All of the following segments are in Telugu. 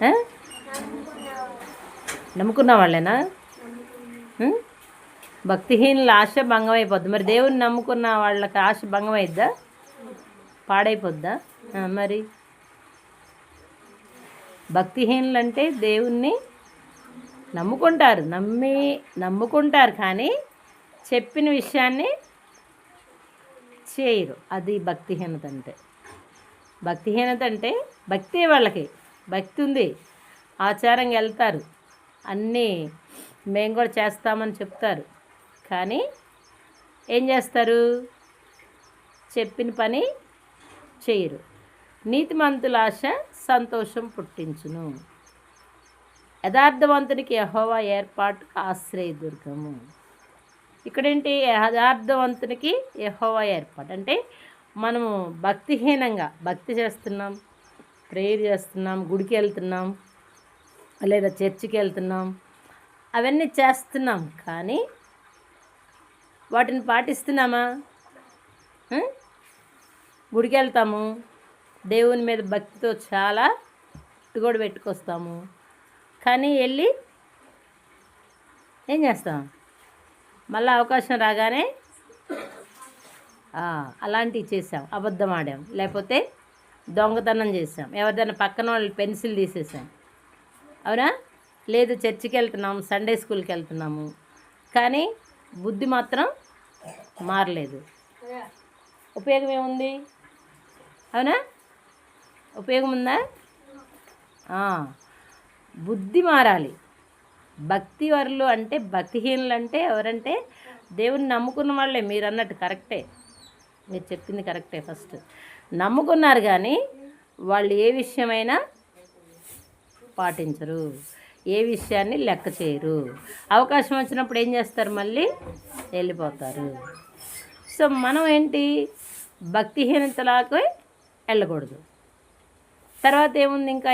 ఆ? నమ్ముకున్న వాళ్ళేనా? భక్తిహీనుల ఆశ భంగం అయిపోద్ది. మరి దేవుని నమ్ముకున్న వాళ్ళకి ఆశ భంగం అయిద్దా, పాడైపోద్దా? మరి భక్తిహీనులు అంటే దేవుణ్ణి నమ్ముకుంటారు కానీ చెప్పిన విషయాన్ని చేయరు. అది భక్తిహీనత అంటే. భక్తిహీనత అంటే భక్తి, వాళ్ళకి భక్తి ఉంది, ఆచారంగా వెళ్తారు, అన్నీ మేము కూడా చేస్తామని చెప్తారు, కానీ ఏం చేస్తారు? చెప్పిన పని చేయరు. నీతిమంతుల ఆశ సంతోషం పుట్టించును, యథార్థవంతునికి యెహోవా ఏర్పాటు ఆశ్రయదుర్గము. ఇక్కడేంటి? యథార్థవంతునికి యెహోవా ఏర్పాటు అంటే మనము భక్తిహీనంగా భక్తి చేస్తున్నాం, ప్రేయర్ చేస్తున్నాం, గుడికి వెళ్తున్నాం, లేదా చర్చికి వెళ్తున్నాం, అవన్నీ చేస్తున్నాం, కానీ వాటిని పాటిస్తున్నామా? గుడికి వెళ్తాము, దేవుని మీద భక్తితో చాలా కూడా పెట్టుకొస్తాము, కానీ వెళ్ళి ఏం చేస్తాం? మళ్ళీ అవకాశం రాగానే అలాంటివి చేసాం, అబద్ధం ఆడాం, లేకపోతే దొంగతనం చేసాం, ఎవరిదైనా పక్కన వాళ్ళు పెన్సిల్ తీసేసాం, అవునా? లేదు చర్చికి వెళ్తున్నాము, సండే స్కూల్కి వెళ్తున్నాము, కానీ బుద్ధి మాత్రం మారలేదు. ఉపయోగం ఏముంది? అవునా? ఉపయోగం ఉందా? బుద్ధి మారాలి. భక్తి వరులు అంటే, భక్తిహీనులు అంటే ఎవరంటే దేవుని నమ్ముకున్న వాళ్ళే. మీరు అన్నట్టు కరెక్టే, మీరు చెప్పింది కరెక్టే. ఫస్ట్ నమ్ముకున్నారు కానీ వాళ్ళు ఏ విషయమైనా పాటించరు, ఏ విషయాన్ని లెక్క చేయరు. అవకాశం వచ్చినప్పుడు ఏం చేస్తారు? మళ్ళీ వెళ్ళిపోతారు. సో మనం ఏంటి? భక్తిహీనతలాగా వెళ్ళకూడదు. తర్వాత ఏముంది ఇంకా?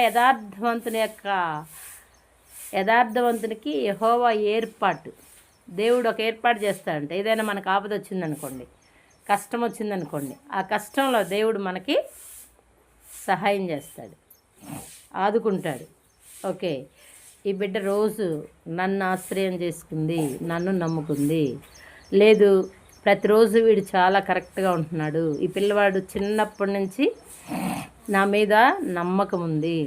యథార్థవంతునికి యెహోవా ఏర్పాటు. దేవుడు ఒక ఏర్పాటు చేస్తాడంటే, ఏదైనా మనకు ఆపద వచ్చిందనుకోండి, కష్టం వచ్చిందనుకోండి, ఆ కష్టంలో దేవుడు మనకి సహాయం చేస్తాడు, ఆదుకుంటాడు. ఓకే, ఈ బిడ్డ రోజు నన్ను ఆశ్రయం చేసుకుంది, నన్ను నమ్ముకుంది, లేదు ప్రతిరోజు వీడు చాలా కరెక్ట్గా ఉంటున్నాడు, ఈ పిల్లవాడు చిన్నప్పటి నుంచి నా మీద నమ్మకం ఉంది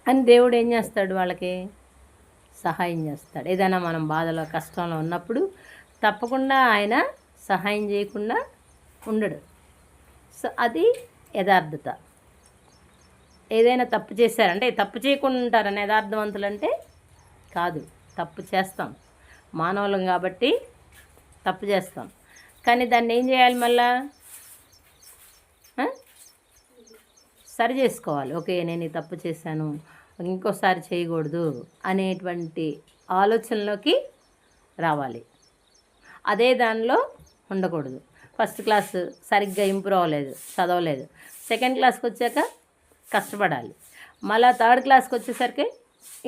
అని దేవుడు ఏం చేస్తాడు? వాళ్ళకి సహాయం చేస్తాడు. ఏదైనా మనం బాధలో కష్టంలో ఉన్నప్పుడు తప్పకుండా ఆయన సహాయం చేయకుండా ఉండడు. సో అది యథార్థత. ఏదైనా తప్పు చేశారంటే తప్పు చేయకుండా ఉంటారని యథార్థవంతులు అంటే కాదు, తప్పు చేస్తాం, మానవులం కాబట్టి తప్పు చేస్తాం, కానీ దాన్ని ఏం చేయాలి? మళ్ళా సరి చేసుకోవాలి. ఓకే, నేను ఈ తప్పు చేశాను, ఇంకోసారి చేయకూడదు అనేటువంటి ఆలోచనలోకి రావాలి. అదే దానిలో ఉండకూడదు. ఫస్ట్ క్లాస్ సరిగ్గా ఇంప్రూవ్ అవ్వలేదు, చదవలేదు, సెకండ్ క్లాస్కి వచ్చాక కష్టపడాలి, మళ్ళీ థర్డ్ క్లాస్కి వచ్చేసరికి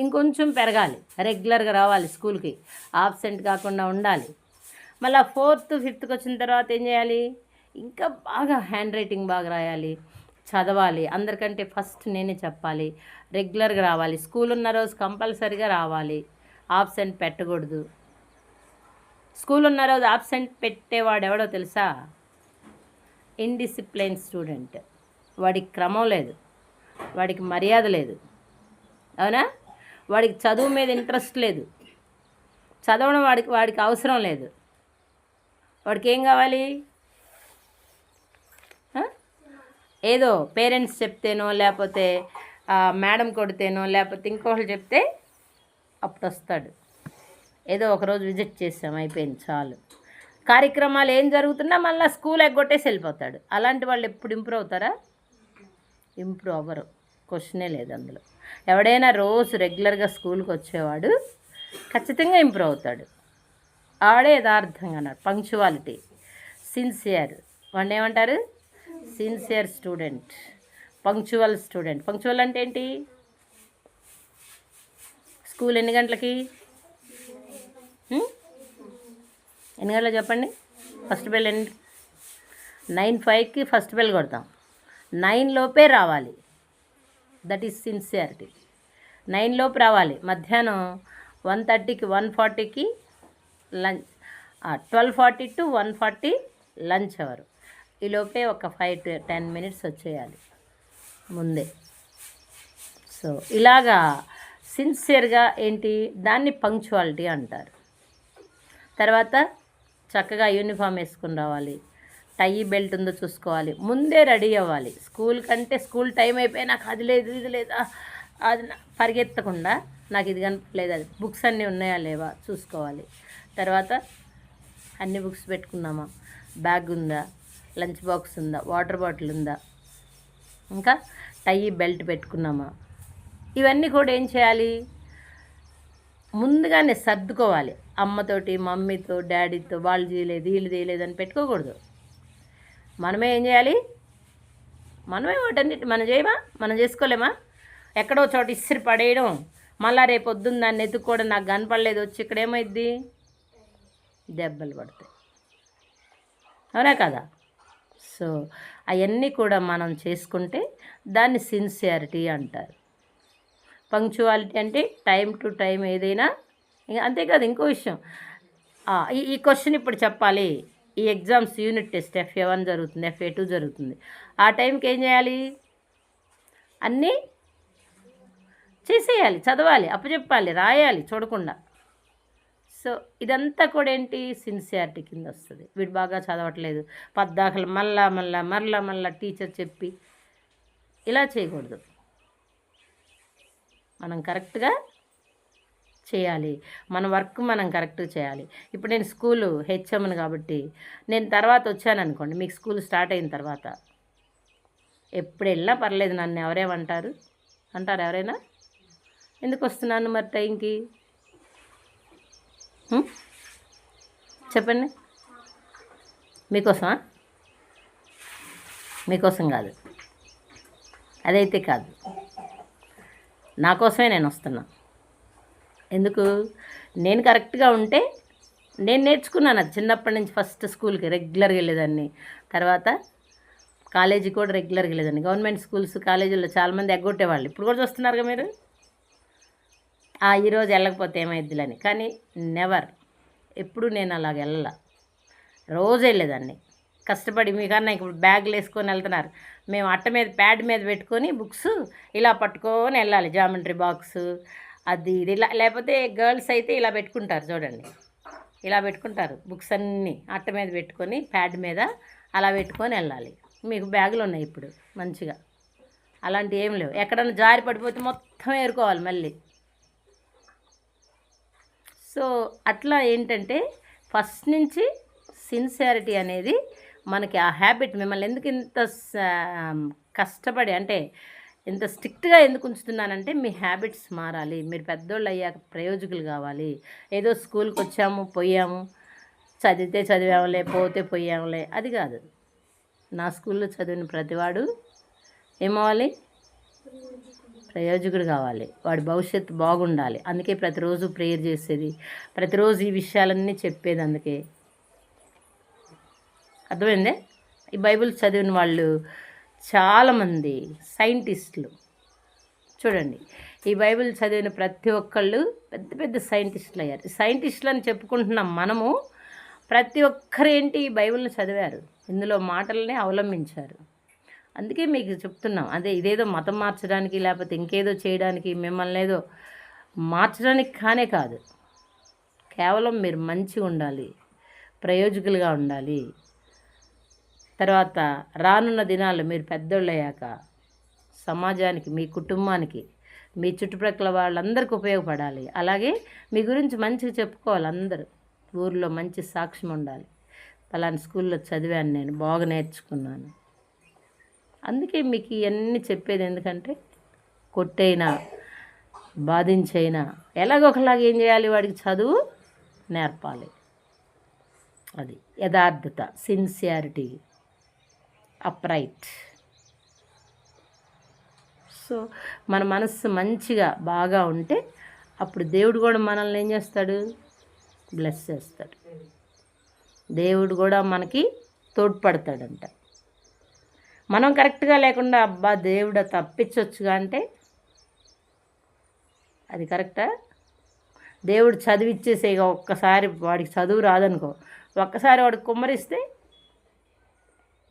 ఇంకొంచెం పెరగాలి, రెగ్యులర్గా రావాలి స్కూల్కి, ఆబ్సెంట్ కాకుండా ఉండాలి. మళ్ళీ ఫోర్త్ ఫిఫ్త్కి వచ్చిన తర్వాత ఏం చేయాలి? ఇంకా బాగా హ్యాండ్ రైటింగ్ బాగా రాయాలి, చదవాలి, అందరికంటే ఫస్ట్ నేనే చెప్పాలి, రెగ్యులర్గా రావాలి, స్కూల్ ఉన్న రోజు కంపల్సరీగా రావాలి, ఆబ్సెంట్ పెట్టకూడదు. స్కూల్ ఉన్న రోజు ఆబ్సెంట్ పెట్టేవాడు ఎవడో తెలుసా? Indiscipline student. వాడికి క్రమం లేదు, వాడికి మర్యాద లేదు, అవునా? వాడికి చదువు మీద ఇంట్రెస్ట్ లేదు, చదవడం వాడికి అవసరం లేదు. వాడికి ఏం కావాలి? ఏదో పేరెంట్స్ చెప్తేనో, లేకపోతే మేడం కొడితేనో, లేకపోతే ఇంకొకరు చెప్తే అప్పుడు వస్తాడు. ఏదో ఒకరోజు విజిట్ చేసాం, అయిపోయింది, చాలు. కార్యక్రమాలు ఏం జరుగుతున్నా మళ్ళీ స్కూల్ ఎగ్గొట్టేసి వెళ్ళిపోతాడు. అలాంటి వాళ్ళు ఎప్పుడు ఇంప్రూవ్ అవుతారా? ఇంప్రూవ్ అవ్వరు, క్వశ్చనే లేదు అందులో. ఎవడైనా రోజు రెగ్యులర్గా స్కూల్కి వచ్చేవాడు ఖచ్చితంగా ఇంప్రూవ్ అవుతాడు. ఆడే యథార్థంగా అన్నాడు. పంక్చువాలిటీ, సిన్సియర్, వాడిని ఏమంటారు? Sincere student, punctual student. Punctual అంటే ఏంటి? స్కూల్ ఎన్ని గంటలకి? ఎన్ని గంటలకు చెప్పండి? ఫస్ట్ బెల్ 9:05కి ఫస్ట్ బెల్ కొడతాం, 9 లోపే రావాలి. That is sincerity. 9 లోపు రావాలి. మధ్యాహ్నం 1:30కి 1:40కి లంచ్, 12:40 to 1:40 లంచ్ అవర్. ఈ లోపే ఒక 5 to 10 మినిట్స్ వచ్చేయాలి ముందే. సో ఇలాగా సిన్సియర్గా ఏంటి దాన్ని పంక్చువాలిటీ అంటారు. తర్వాత చక్కగా యూనిఫామ్ వేసుకుని రావాలి, టై బెల్ట్ ఉందో చూసుకోవాలి, ముందే రెడీ అవ్వాలి. స్కూల్ కంటే స్కూల్ టైం అయిపోయి నాకు అది లేదు ఇది లేదా అది పరిగెత్తకుండా నాకు ఇది కనపలేదు, అది బుక్స్ అన్నీ ఉన్నాయా లేవా చూసుకోవాలి. తర్వాత అన్ని బుక్స్ పెట్టుకున్నామా, బ్యాగ్ ఉందా, లంచ్ బాక్స్ ఉందా, వాటర్ బాటిల్ ఉందా, ఇంకా టై బెల్ట్ పెట్టుకున్నామా, ఇవన్నీ కూడా ఏం చేయాలి ముందుగానే సర్దుకోవాలి. అమ్మతోటి, మమ్మీతో, డాడీతో వాళ్ళు చేయలేదు వీళ్ళు చేయలేదు అని పెట్టుకోకూడదు. మనమే ఏం చేయాలి, మనమే వాటన్నిటి మనం చేసుకోలేమా? ఎక్కడో చోట ఇసిరి పడేయడం, మళ్ళీ రేపు పొద్దున్న దాన్ని ఎత్తుక్కోవడం, నాకు కనపడలేదు వచ్చి ఇక్కడ ఏమైద్ది, దెబ్బలు పడతాయి, అవునా కదా? సో అవన్నీ కూడా మనం చేసుకుంటే దాన్ని సిన్సియారిటీ అంటారు. పంక్చువాలిటీ అంటే టైం టు టైం ఏదైనా. అంతేకాదు ఇంకో విషయం, ఈ క్వశ్చన్ ఇప్పుడు చెప్పాలి, ఈ ఎగ్జామ్స్ యూనిట్ టెస్ట్ FA1 జరుగుతుంది, FA2 జరుగుతుంది, ఆ టైంకి ఏం చేయాలి, అన్నీ చేసేయాలి, చదవాలి, అప్పచెప్పాలి, రాయాలి చూడకుండా. సో ఇదంతా కూడా ఏంటి సిన్సియారిటీ కింద వస్తుంది. వీడు బాగా చదవట్లేదు పద్దాకలు మళ్ళా టీచర్ చెప్పి ఇలా చేయకూడదు. మనం కరెక్ట్గా చేయాలి, మన వర్క్ మనం కరెక్ట్గా చేయాలి. ఇప్పుడు నేను స్కూలు హెచ్ఎంను కాబట్టి నేను తర్వాత వచ్చాను అనుకోండి, మీకు స్కూల్ స్టార్ట్ అయిన తర్వాత ఎప్పుడు వెళ్ళినా పర్లేదు, నన్ను ఎవరేమంటారు అంటారు ఎవరైనా? ఎందుకు వస్తున్నాను మరి టైంకి చెప్పండి. మీకోసమా? మీకోసం కాదు, అదైతే కాదు, నా కోసమే నేను వస్తున్నా. ఎందుకు? నేను కరెక్ట్గా ఉంటే నేను నేర్చుకున్నాను అది చిన్నప్పటి నుంచి. ఫస్ట్ స్కూల్కి రెగ్యులర్గా వెళ్ళేదాన్ని, తర్వాత కాలేజీ కూడా రెగ్యులర్గా వెళ్ళేదాన్ని. గవర్నమెంట్ స్కూల్స్ కాలేజీల్లో చాలామంది ఎగ్గొట్టేవాళ్ళు, ఇప్పుడు కూడా చూస్తున్నారుగా మీరు. ఈరోజు వెళ్ళకపోతే ఏమైద్దిలని, కానీ నెవర్, ఎప్పుడు నేను అలాగ వెళ్ళాల, రోజు వెళ్ళేదాన్ని కష్టపడి. మీకన్నా ఇప్పుడు బ్యాగులు వేసుకొని వెళ్తున్నారు, మేము అట్ట మీద ప్యాడ్ మీద పెట్టుకొని బుక్స్ ఇలా పట్టుకొని వెళ్ళాలి, జామెంట్రీ బాక్స్ అది ఇది ఇలా. లేకపోతే గర్ల్స్ అయితే ఇలా పెట్టుకుంటారు చూడండి, ఇలా పెట్టుకుంటారు బుక్స్ అన్నీ అట్ట మీద పెట్టుకొని ప్యాడ్ మీద అలా పెట్టుకొని వెళ్ళాలి. మీకు బ్యాగులు ఉన్నాయి ఇప్పుడు మంచిగా, అలాంటివి ఏం లేవు. ఎక్కడన్నా జారి పడిపోతే మొత్తం ఏరుకోవాలి మళ్ళీ. సో అట్లా ఏంటంటే ఫస్ట్ నుంచి సిన్సియారిటీ అనేది మనకి ఆ హ్యాబిట్ మిమ్మల్ని ఎందుకు ఇంత కష్టపడి అంటే ఇంత స్ట్రిక్ట్గా ఎందుకు ఉంచుతున్నానంటే మీ హ్యాబిట్స్ మారాలి. మీరు పెద్దోళ్ళు అయ్యాక ప్రయోజకులు కావాలి. ఏదో స్కూల్కి వచ్చాము పోయాము, చదివితే చదివాములే పోతే పోయాములే అది కాదు. నా స్కూల్లో చదివిన ప్రతివాడు ఏమవ్వాలి, ప్రయోజకుడు కావాలి, వాడి భవిష్యత్తు బాగుండాలి. అందుకే ప్రతిరోజు ప్రేయర్ చేసేది, ప్రతిరోజు ఈ విషయాలన్నీ చెప్పేది. అందుకే అర్థమైందే. ఈ బైబిల్ చదివిన వాళ్ళు చాలామంది సైంటిస్టులు చూడండి, ఈ బైబిల్ చదివిన ప్రతి ఒక్కళ్ళు పెద్ద పెద్ద సైంటిస్టులు అయ్యారు. సైంటిస్టులు అని చెప్పుకుంటున్నాం మనము, ప్రతి ఒక్కరేంటి ఈ బైబిల్ని చదివారు, ఇందులో మాటలనే అవలంబించారు. అందుకే మీకు చెప్తున్నాం, అదే ఇదేదో మతం మార్చడానికి లేకపోతే ఇంకేదో చేయడానికి మిమ్మల్ని ఏదో మార్చడానికి కానే కాదు, కేవలం మీరు మంచిగా ఉండాలి, ప్రయోజకులుగా ఉండాలి. తర్వాత రానున్న దినాలు మీరు పెద్దోళ్ళు అయ్యాక సమాజానికి, మీ కుటుంబానికి, మీ చుట్టుప్రక్కల వాళ్ళందరికీ ఉపయోగపడాలి. అలాగే మీ గురించి మంచిగా చెప్పుకోవాలి, అందరూ ఊర్లో మంచి సాక్ష్యం ఉండాలి. పలానా స్కూల్లో చదివాను, నేను బాగా నేర్చుకున్నాను. అందుకే మీకు ఇవన్నీ చెప్పేది. ఎందుకంటే కొట్టైనా బాధించైనా ఎలాగొకలాగా ఏం చేయాలి, వాడికి చదువు నేర్పాలి. అది యథార్థత, సిన్సియారిటీ, అప్రైట్. సో మన మనస్సు మంచిగా బాగా ఉంటే అప్పుడు దేవుడు కూడా మనల్ని ఏం చేస్తాడు, బ్లెస్ చేస్తాడు. దేవుడు కూడా మనకి తోడ్పడతాడంట. మనం కరెక్ట్గా లేకుండా అబ్బా దేవుడు తప్పించవచ్చుగా అంటే అది కరెక్టా? దేవుడు చదివిచ్చేసేగా ఒక్కసారి వాడికి చదువు రాదనుకో, ఒక్కసారి వాడికి కుమ్మరిస్తే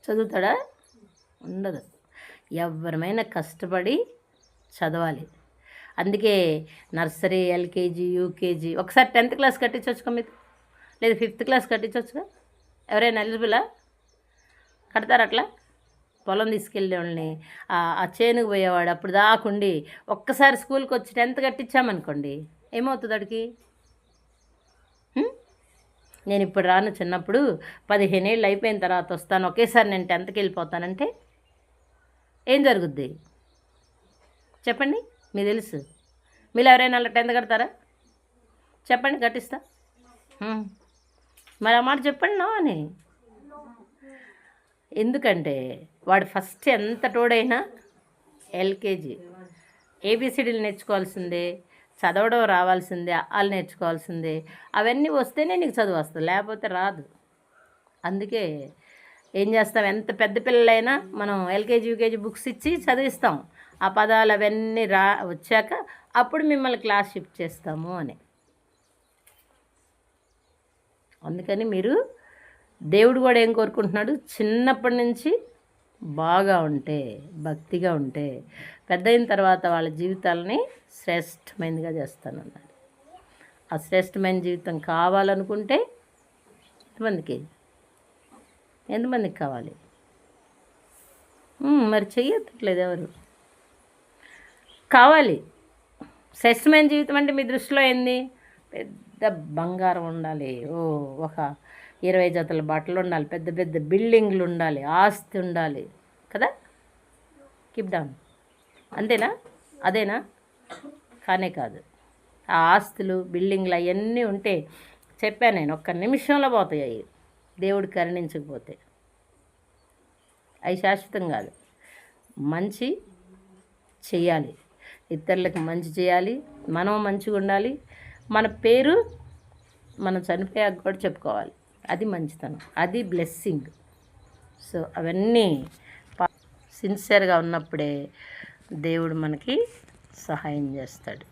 చదువుతాడా? ఉండదు. ఎవరమైనా కష్టపడి చదవాలి. అందుకే నర్సరీ, ఎల్కేజీ, యూకేజీ, ఒకసారి 10th క్లాస్ కట్టించవచ్చుగా మీరు, లేదా 5th క్లాస్ కట్టించవచ్చుగా. ఎవరైనా ఎలిజిబులా? కడతారు అట్లా? పొలం తీసుకెళ్ళే వాళ్ళని, ఆ చేనుకు పోయేవాడు అప్పుడు దాకుండి ఒక్కసారి స్కూల్కి వచ్చి 10th కట్టించామనుకోండి, ఏమవుతుంది వాడికి? నేను ఇప్పుడు రాను, చిన్నప్పుడు 15 ఏళ్ళు అయిపోయిన తర్వాత వస్తాను, ఒకేసారి నేను 10th వెళ్ళిపోతానంటే ఏం జరుగుద్ది చెప్పండి? మీకు తెలుసు. మీరు ఎవరైనా అలా 10th కడతారా? చెప్పండి, కట్టిస్తా. మరి ఆ మాట చెప్పండి నో అని. ఎందుకంటే వాడు ఫస్ట్ ఎంత తోడైనా ఎల్కేజీ ఏబిసిడీలు నేర్చుకోవాల్సిందే, చదవడం రావాల్సిందే, వాళ్ళు నేర్చుకోవాల్సిందే. అవన్నీ వస్తేనే నీకు చదువు వస్తుంది, లేకపోతే రాదు. అందుకే ఏం చేస్తాం, ఎంత పెద్ద పిల్లలైనా మనం ఎల్కేజీ, యూకేజీ బుక్స్ ఇచ్చి చదివిస్తాం. ఆ పదాలు అవన్నీ వచ్చాక అప్పుడు మిమ్మల్ని క్లాస్ షిఫ్ట్ చేస్తాము అని. అందుకని మీరు, దేవుడు కూడా ఏం కోరుకుంటున్నాడు, చిన్నప్పటి నుంచి బాగా ఉంటే, భక్తిగా ఉంటే, పెద్ద అయిన తర్వాత వాళ్ళ జీవితాలని శ్రేష్టమైనదిగా చేస్తానన్నాడు. ఆ శ్రేష్టమైన జీవితం కావాలనుకుంటే ఎంతమందికి కావాలి? మరి చెయ్యట్లేదు ఎవరు. కావాలి. శ్రేష్టమైన జీవితం అంటే మీ దృష్టిలో ఏంది? పెద్ద బంగారం ఉండాలి, ఒక 20 జతల బట్టలు ఉండాలి, పెద్ద పెద్ద బిల్డింగ్లు ఉండాలి, ఆస్తి ఉండాలి కదా. Keep down. అంతేనా? అదేనా? కానే కాదు. ఆ ఆస్తులు, బిల్డింగ్లు అవన్నీ ఉంటే చెప్పాను నేను, ఒక్క నిమిషంలో పోతాయి అవి, దేవుడు కరుణించకపోతే. అవి శాశ్వతం కాదు. మంచి చేయాలి, ఇతరులకు మంచి చేయాలి, మనం మంచిగా ఉండాలి, మన పేరు మనం చనిపోయాక కూడా చెప్పుకోవాలి. అది మంచితనం, అది బ్లెస్సింగ్. సో అవన్నీ సిన్సియర్గా ఉన్నప్పుడే దేవుడు మనకి సహాయం చేస్తాడు.